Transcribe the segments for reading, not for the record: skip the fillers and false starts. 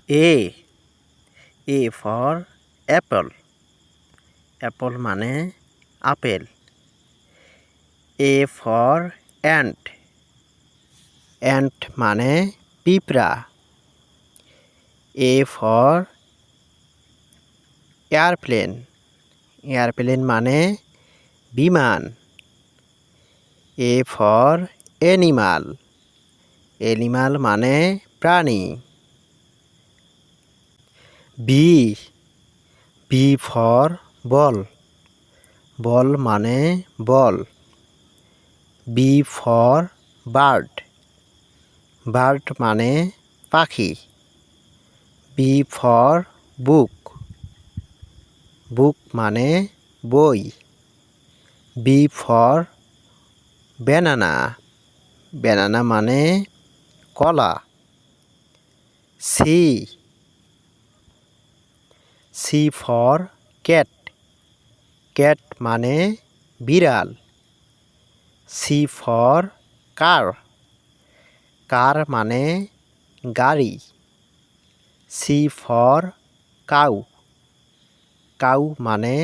A. A for apple. Apple মানে apple. A for ant. Ant মানে পিঁপড়া। A for airplane. Airplane মানে বিমান। A for animal. Animal মানে প্রাণী। B. B for ball. Ball মানে বল। B for bird. Bird মানে পাখি। B for book. Book মানে বই। B for banana. Banana মানে কলা। C. C for cat. Cat মানে বিড়াল। C for car. Car মানে গাড়ি। C for cow. Cow মানে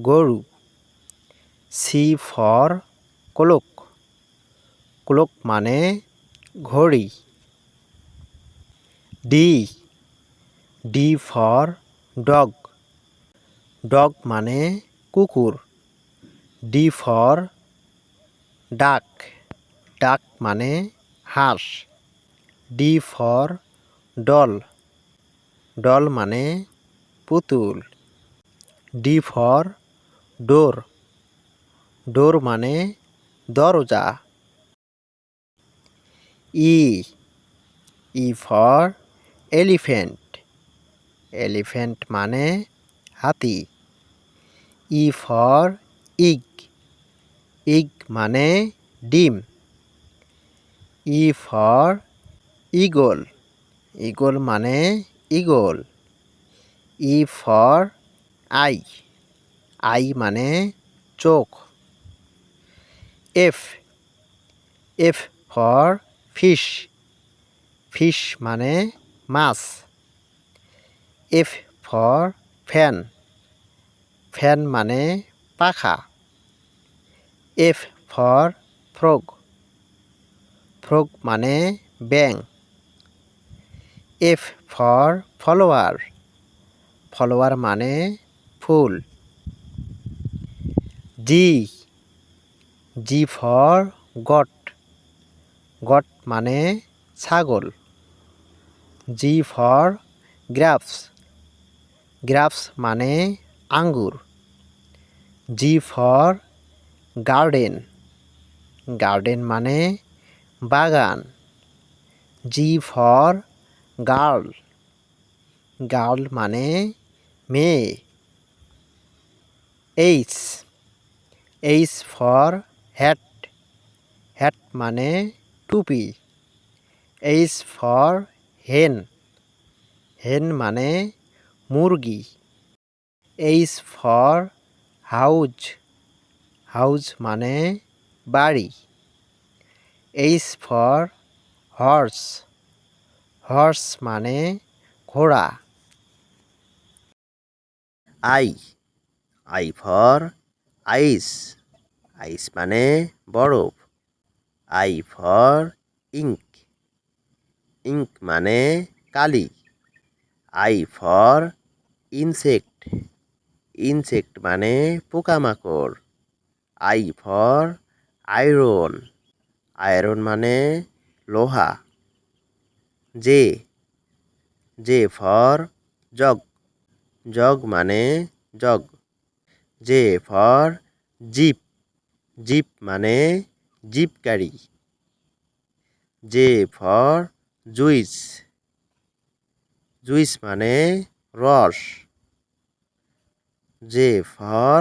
গরু। C for clock. Clock মানে ঘড়ি। D. D for dog. Dog মানে কুকুর। D for duck. Duck মানে হাঁস। D for doll. Doll মানে পুতুল। D for door. Door মানে দরজা। E. E for elephant. Elephant মানে হাতি। E for egg. Egg মানে ডিম। E for eagle. Eagle মানে eagle. E for eye. Eye মানে চোখ। F. F for fish. Fish মানে মাছ। F for fan. Fan মানে পাখা। F for frog. Frog মানে ব্যাঙ। F for flower. Flower মানে ফুল। G. G for goat. Goat মানে ছাগল। G for grapes. Grapes মানে আঙ্গুর। G for garden. Garden মানে বাগান। G for girl. Girl মানে মেয়ে। H. H for hat. Hat মানে টুপি। H for hen. Hen মানে মুরগি। H for house. House মানে বাড়ি। H for horse. Horse মানে ঘোড়া। I. I for ice. Ice মানে বরফ। I for ink. Ink মানে কালি। I for insect. Insect মানে পোকামাকড়। I for iron. Iron মানে লোহা। J. J for jug. Jug মানে jug. J for jeep. Jeep মানে জিপ গাড়ি। J for juice. Juice মানে রস। J for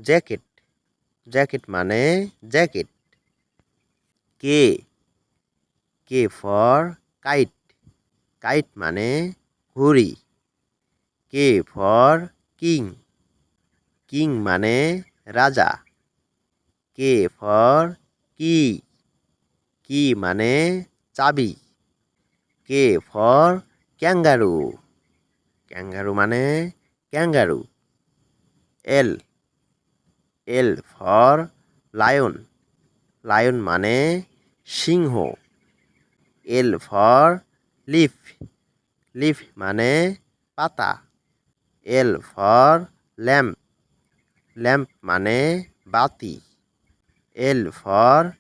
jacket. Jacket মানে jacket. K. K for kite. Kite মানে ঘুড়ি। K for king. King মানে রাজা। K for key. Key মানে চাবি। K for ক্যাঙ্গারু, ক্যাঙ্গারু মানে kangaroo. L, L for lion, lion মানে সিংহ। এল ফর লিফ, লিফ মানে পাতা। এল ফর ল্যাম্প, ল্যাম্প মানে বাতি। এল ফর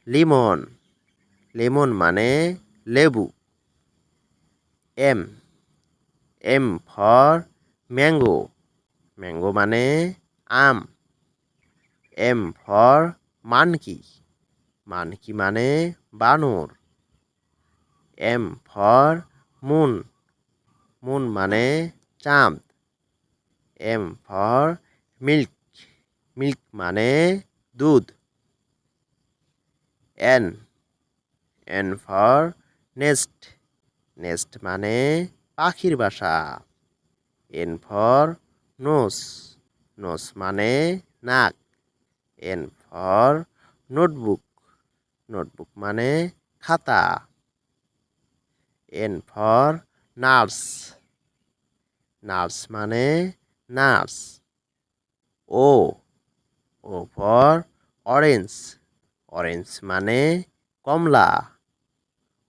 লিমন, লেমন মানে লেবু। M, M for mango, mango মানে আম। এম ফর মানকি, মানকি মানে বানর। এম ফর মুন, মুন মানে চাঁদ। এম ফর মিল্ক, মিল্ক মানে দুধ। N, N for nest, nest মানে পাখির বাসা। এন ফর নোস, নোস মানে নাক। এন ফর নোটবুক, নোটবুক মানে খাতা। এন ফর নার্স, নার্স মানে nurse. O, O for orange, orange মানে কমলা।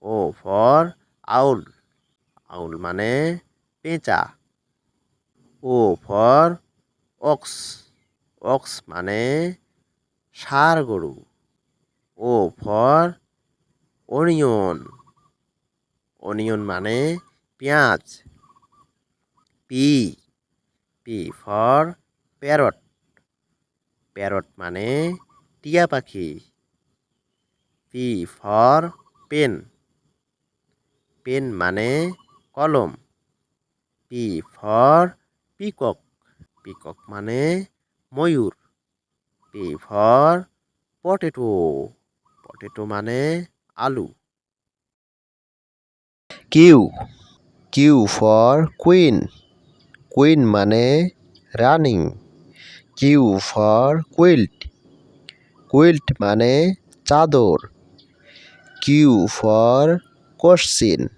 ও ফর আউল, আউল মানে পেঁচা। ও ফর অক্স, অক্স মানে ষাঁড় গরু। ও ফর অনিয়ন, অনিয়ন মানে পেঁয়াজ। P, P for parrot, parrot মানে টিয়া পাখি। পি ফর পেন, পেন মানে কলম। পি ফর পিকক, পিকক মানে ময়ূর। পি ফর পটেটো, পটেটো মানে আলু। Q, Q for queen, queen মানে রানিং। কিউ ফর কুইল্ট, কুইল্ট মানে চাদর। কিউ ফর কোশ্চিন,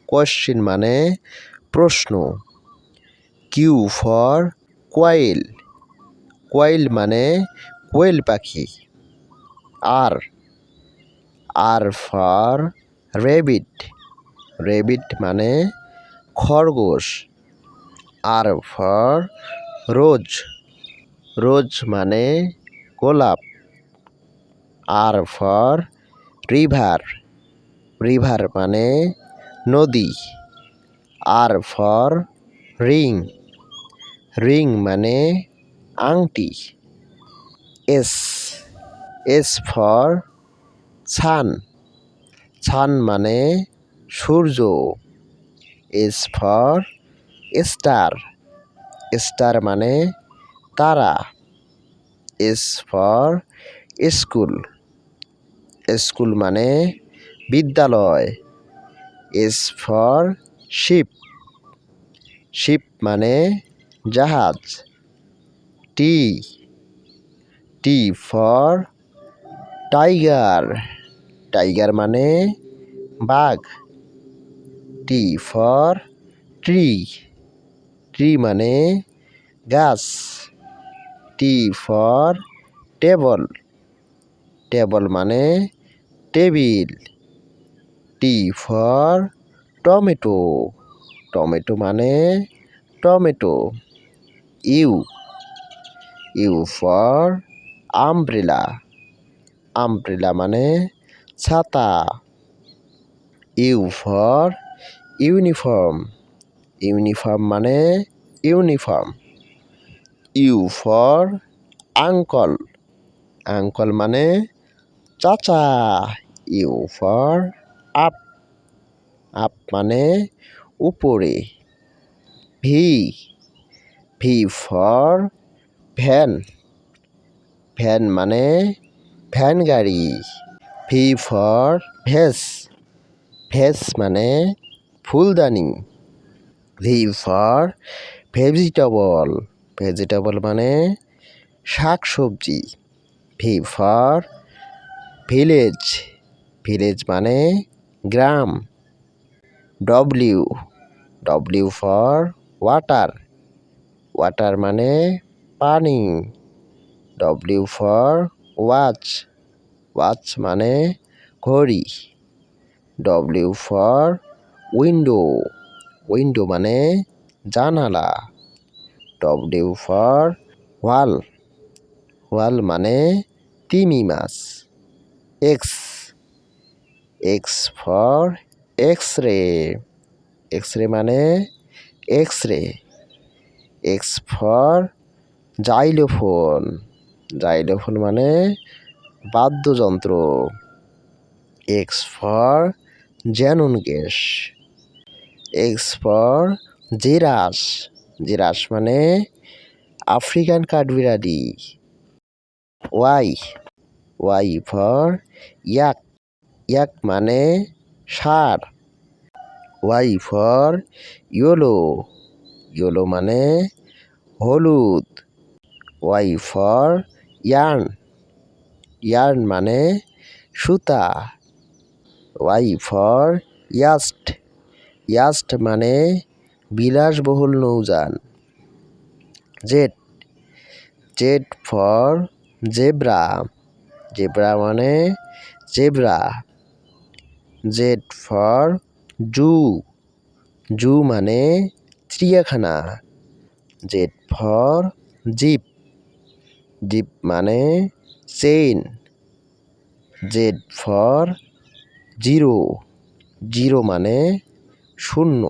কোশ্চিন মানে প্রশ্ন। কিউ ফর কোয়েল, কোয়েল মানে কোয়েল পাখি। আর, আর ফর রেবিট, রেবিট মানে খরগোশ। আর ফর রোজ, রোজ মানে গোলাপ। আর ফর রিভার, রিভার মানে নদী। আর ফর রিং, রিং মানে আংটি। এস, এস ফর সান, সান মানে সূর্য। এস ফর স্টার, স্টার মানে তারা। এস ফর স্কুল, স্কুল মানে বিদ্যালয়। এস ফর শিপ, শিপ মানে জাহাজ। T, T for tiger, tiger মানে বাঘ। টি ফর ট্রি, ট্রি মানে গাছ। টি ফর টেবল, টেবল মানে table. T for tomato, tomato মানে tomato. U, U for umbrella, umbrella মানে ছাতা। ইউ ফর ইউনিফর্ম, ইউনিফর্ম মানে uniform. U for uncle, uncle মানে চাচা। ইউ ফর আপ, আপ মানে উপরে। V, V for van, van মানে ভ্যান গাড়ি। ভি ফর ভেস, ভেস মানে ফুলদানি। ভি ফর ভেজিটেবল, ভেজিটেবল মানে শাক সবজি। ভি ফর ভিলেজ, ভিলেজ মানে গ্রাম। W, W for water, water মানে পানি। ডব্লিউ ফর ওয়াচ, ওয়াচ মানে ঘড়ি। ডব্লিউ ফর উইন্ডো, উইন্ডো মানে জানালা। ডব্লিউ ফর হোয়াল, হোয়াল মানে তিমি মাছ। X, X for X ray, X ray মানে x ray. X for xylophone, xylophone মানে বাদ্যযন্ত্র। X for xenon gas. X for xerus, xerus মানে আফ্রিকান কাঠবিড়ালি। Y, Y for yak, yak মানে ষাঁড়। ওয়াই ফর ইয়োলো, ইয়োলো মানে হলুদ। Y for yarn, yarn মানে সুতা। ওয়াই ফর ইয়াস্ট, ইয়াস্ট মানে বিলাসবহুল নৌযান। Z, Z for zebra, zebra মানে zebra. Z for zoo, zoo মানে চিড়িয়াখানা। জেড ফর জিপ, জিপ মানে chain. Z for zero, zero মানে শূন্য।